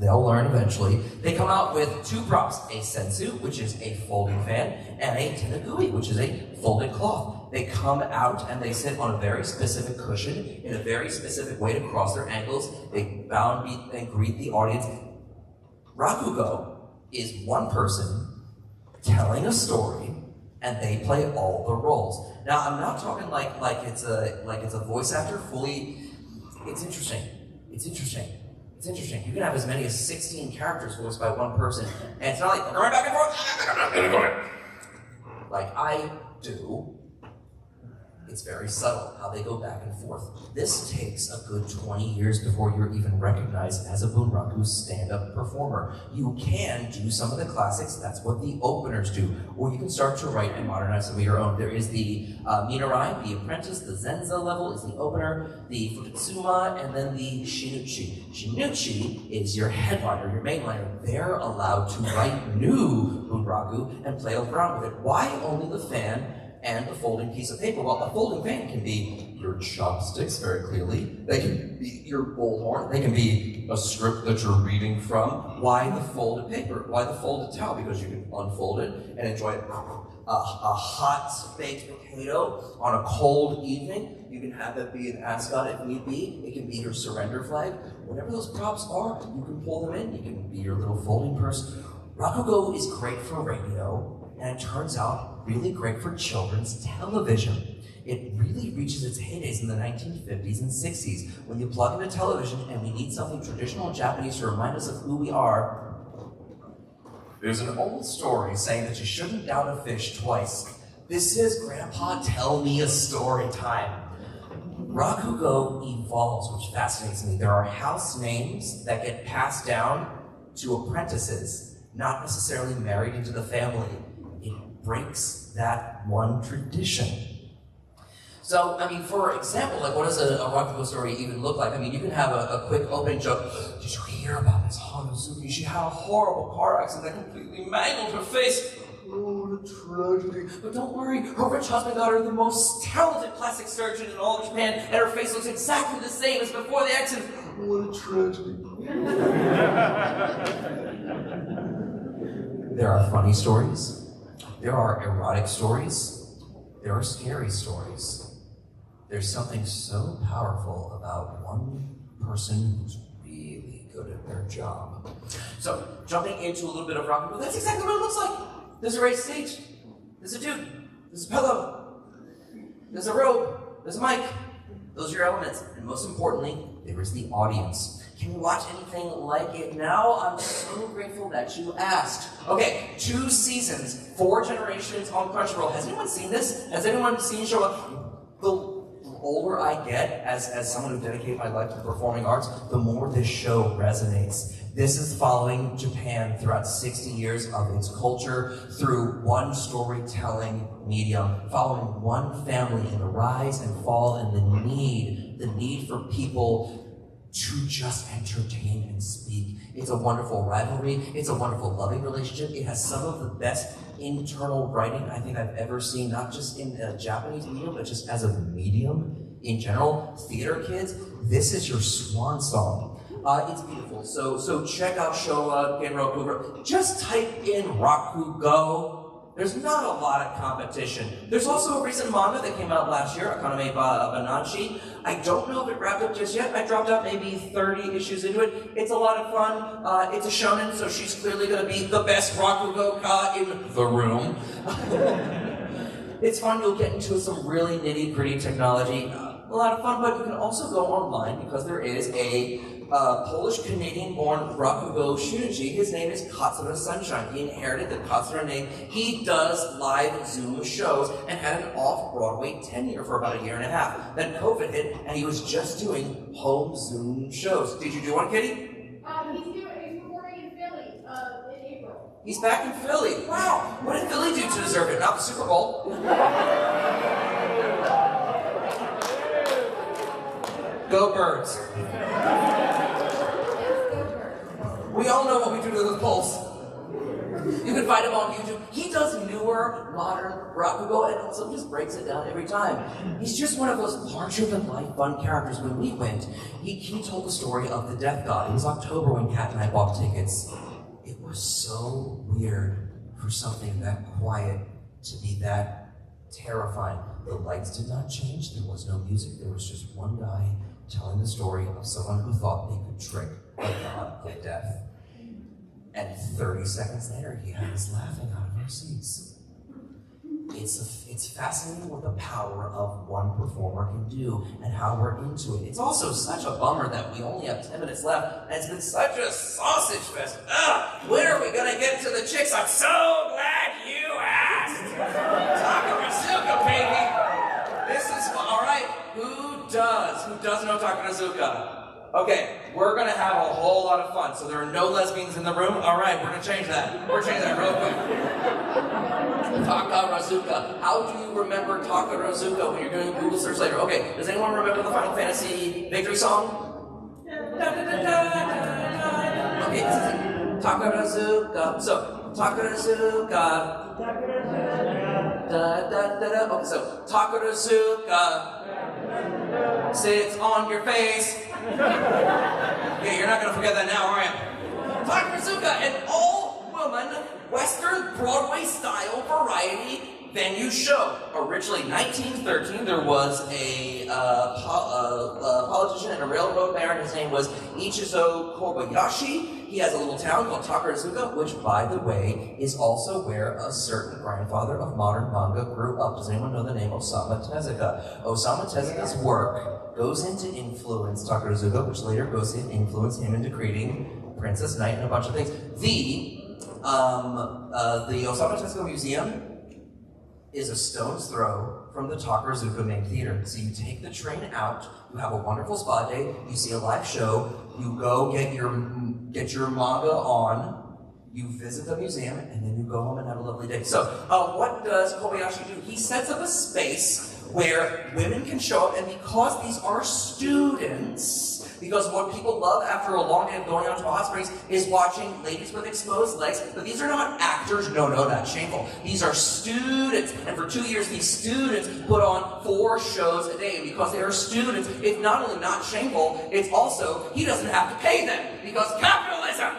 they'll learn eventually. They come out with 2 props, a sensu, which is a folding fan, and a tenagui, which is a folded cloth. They come out and they sit on a very specific cushion in a very specific way to cross their ankles. They bow and greet the audience. Rakugo is one person telling a story, and they play all the roles. Now, I'm not talking like it's a voice actor fully. It's interesting. It's interesting. It's interesting. You can have as many as 16 characters voiced by one person, and it's not like going back and forth like I do. It's very subtle how they go back and forth. This takes a good 20 years before you're even recognized as a Bunraku stand-up performer. You can do some of the classics, that's what the openers do, or you can start to write and modernize some of your own. There is the Minarai, the apprentice, the Zenza level is the opener, the Fukutsuma, and then the Shinuchi. Shinuchi is your headliner, your mainliner. They're allowed to write new Bunraku and play around with it. Why only the fan and the folding piece of paper? Well, a folding fan can be your chopsticks, very clearly. They can be your bullhorn. They can be a script that you're reading from. Why the folded paper? Why the folded towel? Because you can unfold it and enjoy a hot baked potato on a cold evening. You can have it be an ascot if need be. It can be your surrender flag. Whatever those props are, you can pull them in. You can be your little folding purse. Rakugo is great for radio, and it turns out really great for children's television. It really reaches its heydays in the 1950s and 60s. When you plug into television and we need something traditional Japanese to remind us of who we are, there's an old story saying that you shouldn't doubt a fish twice. This is Grandpa Tell Me a Story time. Rakugo evolves, which fascinates me. There are house names that get passed down to apprentices, not necessarily married into the family. It breaks that one tradition. So, I mean, for example, like what does a Rakugo story even look like? I mean, you can have a quick opening joke. Did you hear about this Hanazuki? She had a horrible car accident that completely mangled her face. Oh, the tragedy. But don't worry, her rich husband got her the most talented plastic surgeon in all of Japan, and her face looks exactly the same as before the accident. What a tragedy. There are funny stories. There are erotic stories. There are scary stories. There's something so powerful about one person who's really good at their job. So, jumping into a little bit of Rakugo, that's exactly what it looks like. There's a raised stage. There's a dude. There's a pillow. There's a robe. There's a mic. Those are your elements. And most importantly, there is the audience. Can you watch anything like it now? I'm so grateful that you asked. Okay, 2 seasons, 4 generations on Crunchyroll. Has anyone seen this? Has anyone seen show up? The older I get, as someone who dedicated my life to performing arts, the more this show resonates. This is following Japan throughout 60 years of its culture through one storytelling medium, following one family in the rise and fall and the need for people to just entertain and speak. It's a wonderful rivalry. It's a wonderful loving relationship. It has some of the best internal writing I think I've ever seen, not just in a Japanese medium, but just as a medium in general. Theater kids, this is your swan song. It's beautiful. So check out Showa Genroku. Just type in Rakugo. There's not a lot of competition. There's also a recent manga that came out last year, Akaname Banachi. I don't know if it wrapped up just yet. I dropped out maybe 30 issues into it. It's a lot of fun. It's a shonen, so she's clearly going to be the best Rakugo ka in the room. It's fun. You'll get into some really nitty-gritty technology. A lot of fun, but you can also go online because there is a Polish-Canadian-born Rakugo Shuniji. His name is Katsura Sunshine. He inherited the Katsura name. He does live Zoom shows and had an off-Broadway tenure for about a year and a half. Then COVID hit, and he was just doing home Zoom shows. Did you do one, Kitty?
He's performing in Philly in April.
He's back in Philly. Wow. What did Philly do to deserve it? Not the Super Bowl. Go Birds. We all know what we do to the Pulse. You can find him on YouTube. He does newer, modern Rakugo and also just breaks it down every time. He's just one of those larger-than-life fun characters. When we went, he told the story of the Death God. It was October when Kat and I bought tickets. It was so weird for something that quiet to be that terrifying. The lights did not change. There was no music. There was just one guy telling the story of someone who thought they could trick a god of death. And 30 seconds later, he had us laughing out of our seats. It's fascinating what the power of one performer can do and how we're into it. It's also such a bummer that we only have 10 minutes left, and it's been such a sausage fest. When are we gonna get to the chicks? I'm so glad you asked! Takarakuza, baby! This is fun. All right, who does know Takarakuza? Okay, we're gonna have a whole lot of fun. So there are no lesbians in the room. All right, we're gonna change that. We're gonna change that real quick. Takarakuza. How do you remember Takarakuza when you're doing a Google search later? Okay, does anyone remember the Final Fantasy victory song? Okay, this is it. Takarakuza. So, Takarakuza. Okay, so Takarakuza sits on your face. Yeah, you're not gonna forget that now, are you? Takarakuza, an all-woman Western Broadway style variety venue show. Originally 1913, there was a politician and a railroad baron. His name was Ichizo Kobayashi. He has a little town called Takarakuza, which, by the way, is also where a certain grandfather of modern manga grew up. Does anyone know the name Osamu Tezuka? Osamu Tezuka's work goes into influence Takarakuza, which later goes to influence him into creating Princess Knight and a bunch of things. The Osamu Tezuka Museum is a stone's throw from the Takarakuza main theater. So you take the train out, you have a wonderful spa day, you see a live show, you go get your manga on, you visit the museum, and then you go home and have a lovely day. So what does Kobayashi do? He sets up a space where women can show up, and because these are students, because what people love after a long day of going out to hot springs is watching ladies with exposed legs, but these are not actors, no, that's shameful. These are students, and for 2 years, these students put on 4 shows a day, and because they are students, it's not only not shameful, it's also, he doesn't have to pay them, because capitalism!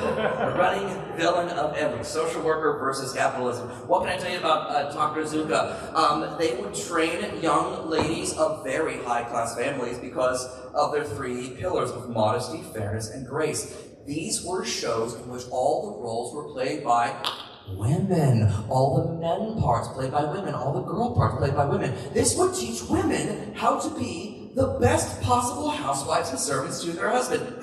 The running villain of every social worker versus capitalism. What can I tell you about Takarakuza? They would train young ladies of very high-class families because of their 3 pillars of modesty, fairness, and grace. These were shows in which all the roles were played by women. All the men parts played by women. All the girl parts played by women. This would teach women how to be the best possible housewives and servants to their husband.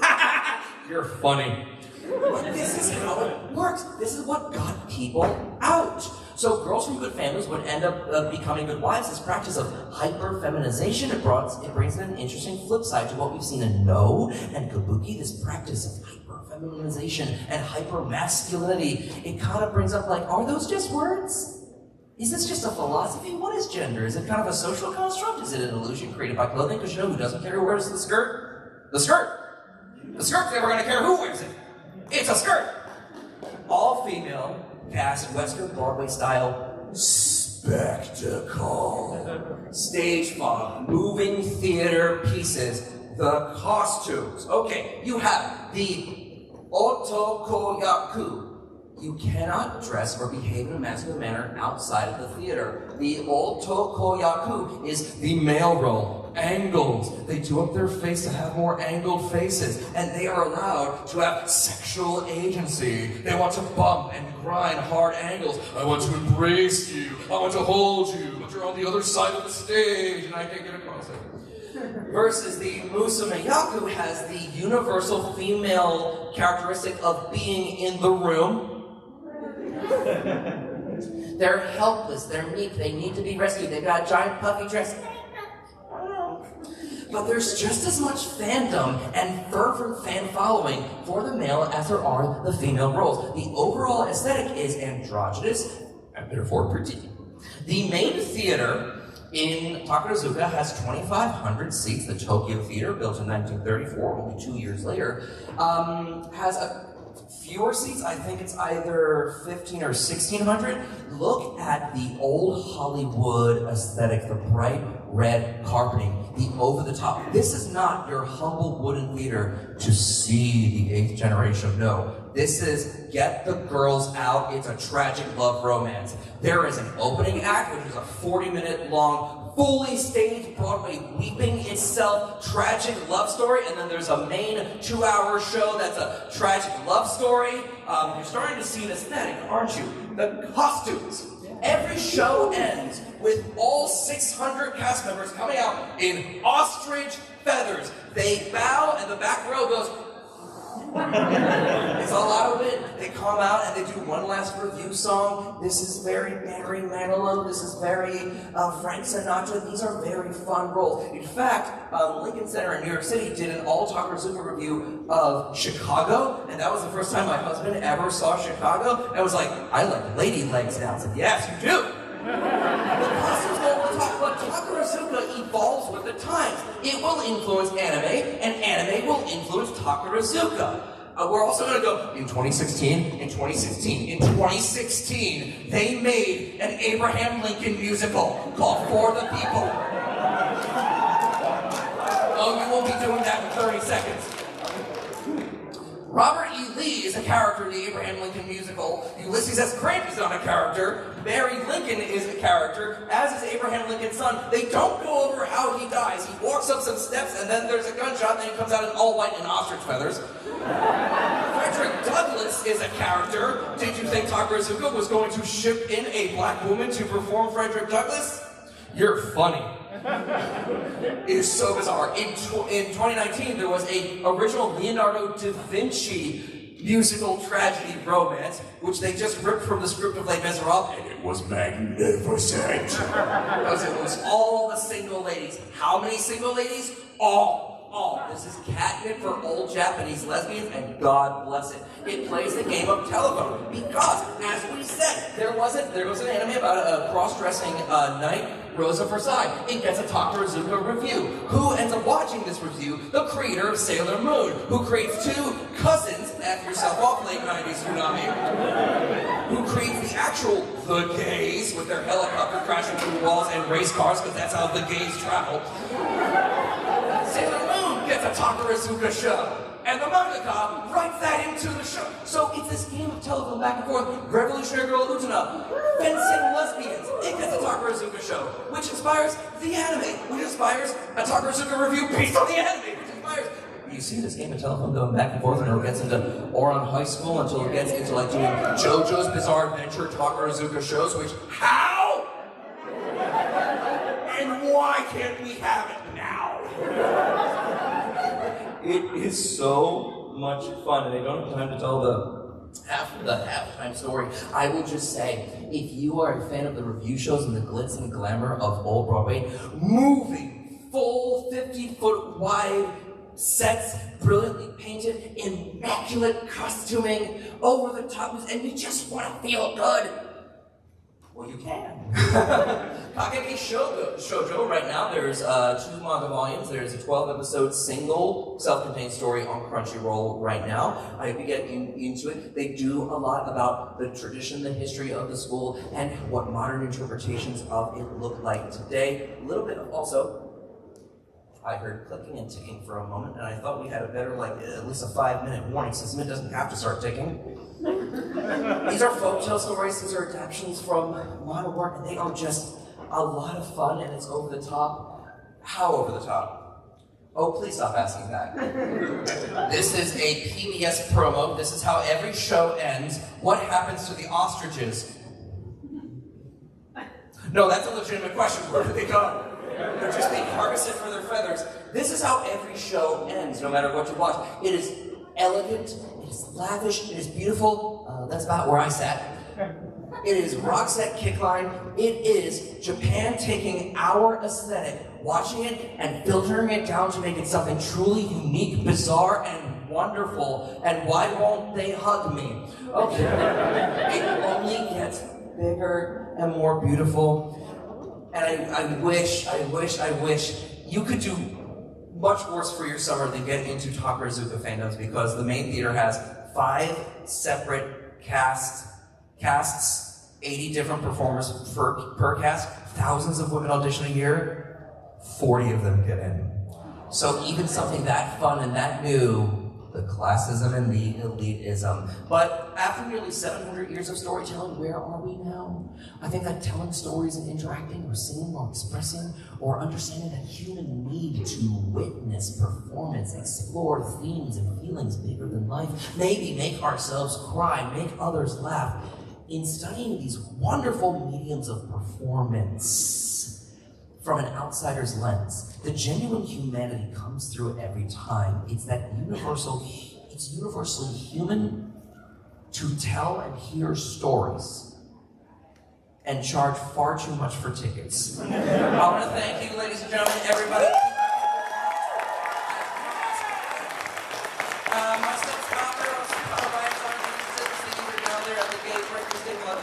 You're funny. But this is how it works. This is what got people out. So girls from good families would end up becoming good wives. This practice of hyper-feminization, it brings in an interesting flip side to what we've seen in No and Kabuki, this practice of hyper-feminization and hyper-masculinity. It kind of brings up like, are those just words? Is this just a philosophy? What is gender? Is it kind of a social construct? Is it an illusion created by clothing? Because you know who doesn't care who wears the skirt? The skirt! The skirt's never gonna care who wears it. It's a skirt! All-female, cast Western Broadway style spectacle. Stage fog, moving theater pieces, the costumes. Okay, you have the otokoyaku. You cannot dress or behave in a masculine manner outside of the theater. The otokoyaku is the male role. Angles. They do up their face to have more angled faces, and they are allowed to have sexual agency. They want to bump and grind hard angles. I want to embrace you. I want to hold you, but you're on the other side of the stage, and I can't get across it. Versus the Musumeyaku has the universal female characteristic of being in the room. They're helpless, they're meek, they need to be rescued, they've got a giant puffy dress. But there's just as much fandom and fervent fan following for the male as there are the female roles. The overall aesthetic is androgynous and therefore pretty. The main theater in Takarazuka has 2,500 seats. The Tokyo Theater, built in 1934, only 2 years later, has fewer seats. I think it's either 1,500 or 1,600. Look at the old Hollywood aesthetic, the bright red carpeting, the over-the-top. This is not your humble wooden theater to see the 8th generation. No. This is get the girls out. It's a tragic love romance. There is an opening act, which is a 40-minute long, fully staged Broadway weeping itself tragic love story, and then there's a main 2-hour show that's a tragic love story. You're starting to see an aesthetic, aren't you? The costumes. Every show ends with all 600 cast members coming out in ostrich feathers. They bow, and the back row goes, it's all out of it. They come out and they do one last review song. This is very Barry Manilow. This is very Frank Sinatra. These are very fun roles. In fact, Lincoln Center in New York City did an all Takarazuka review of Chicago, and that was the first time my husband ever saw Chicago. And I was like, I like lady legs now. I said, yes, you do. The costumes go over the top, but Takarazuka evolves with the times. It will influence anime, and anime will influence Takarazuka. We're also going to go in 2016, in 2016, in 2016, they made an Abraham Lincoln musical called For the People. Oh, you won't be doing that in 30 seconds. Robert E. Lee is a character in the Abraham Lincoln musical. Ulysses S. Grant is not a character. Barry Lincoln is a character, as is Abraham Lincoln's son. They don't go over how he dies. He walks up some steps, and then there's a gunshot, and then he comes out in all white and ostrich feathers. Frederick Douglass is a character. Did you think Takarazuka was going to ship in a black woman to perform Frederick Douglass? You're funny. It is so bizarre. In 2019, there was a original Leonardo da Vinci musical tragedy romance, which they just ripped from the script of Les Miserables, and it was magnificent. Because it was all the single ladies. How many single ladies? All. This is catnip for old Japanese lesbians, and God bless it. It plays the game of telephone because, as we said, there was an anime about a cross-dressing knight, Rosa Versailles. It gets a Takarazuka review. Who ends up watching this review? The creator of Sailor Moon, who creates 2 cousins, F yourself off, late 90s tsunami, who creates the actual The Gays with their helicopter crashing through walls and race cars, because that's how the gays travel. Sailor Moon gets a Takarazuka show, and the mangaka writes that into the show. So it's this game of telephone back and forth. Revolutionary Girl Utena, fencing lesbians. It gets a Takarazuka show, which inspires the anime, which inspires a Takarazuka review based on the anime, which inspires. You see this game of telephone going back and forth until it gets into Oran High School, until it gets into like doing JoJo's Bizarre Adventure Takarazuka shows, which, how? And why can't we have it now? It is so much fun, and I don't have time to tell the halftime story. I will just say, if you are a fan of the review shows and the glitz and glamour of old Broadway, moving, full 50-foot wide sets, brilliantly painted, immaculate costuming, over the top, and you just want to feel good, well, you can. Kakeki Shoujo, right now, there's 2 manga volumes. There's a 12-episode single self-contained story on Crunchyroll right now. I hope you get into it. They do a lot about the tradition, the history of the school, and what modern interpretations of it look like today. A little bit of also, I heard clicking and ticking for a moment, and I thought we had a better, like, at least a 5-minute warning system. It doesn't have to start ticking. These are folktale stories, these are adaptations from modern work, and they are just a lot of fun, and it's over the top. How over the top? Oh, please stop asking that. This is a PBS promo. This is how every show ends. What happens to the ostriches? No, that's a legitimate question. Where do they go? They're just being harvested for their feathers. This is how every show ends, no matter what you watch. It is elegant, it is lavish, it is beautiful. That's about where I sat. It is rock set kickline. It is Japan taking our aesthetic, watching it and filtering it down to make it something truly unique, bizarre, and wonderful. And why won't they hug me? Okay. It only gets bigger and more beautiful. And I wish you could do much worse for your summer than get into Takarakuza fandoms, because the main theater has 5 separate casts, 80 different performers per cast, thousands of women audition a year, 40 of them get in. So even something that fun and that new, the classism and the elitism. But after nearly 700 years of storytelling, where are we now? I think that telling stories and interacting or singing or expressing or understanding that human need to witness, performance, explore themes and feelings bigger than life, maybe make ourselves cry, make others laugh. In studying these wonderful mediums of performance from an outsider's lens, the genuine humanity comes through every time. It's universally human to tell and hear stories and charge far too much for tickets. I want to thank you, ladies and gentlemen, everybody.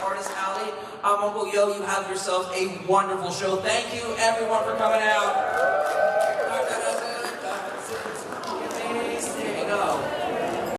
Artist Alley. I'm Uncle Yo. You have yourselves a wonderful show. Thank you, everyone, for coming out.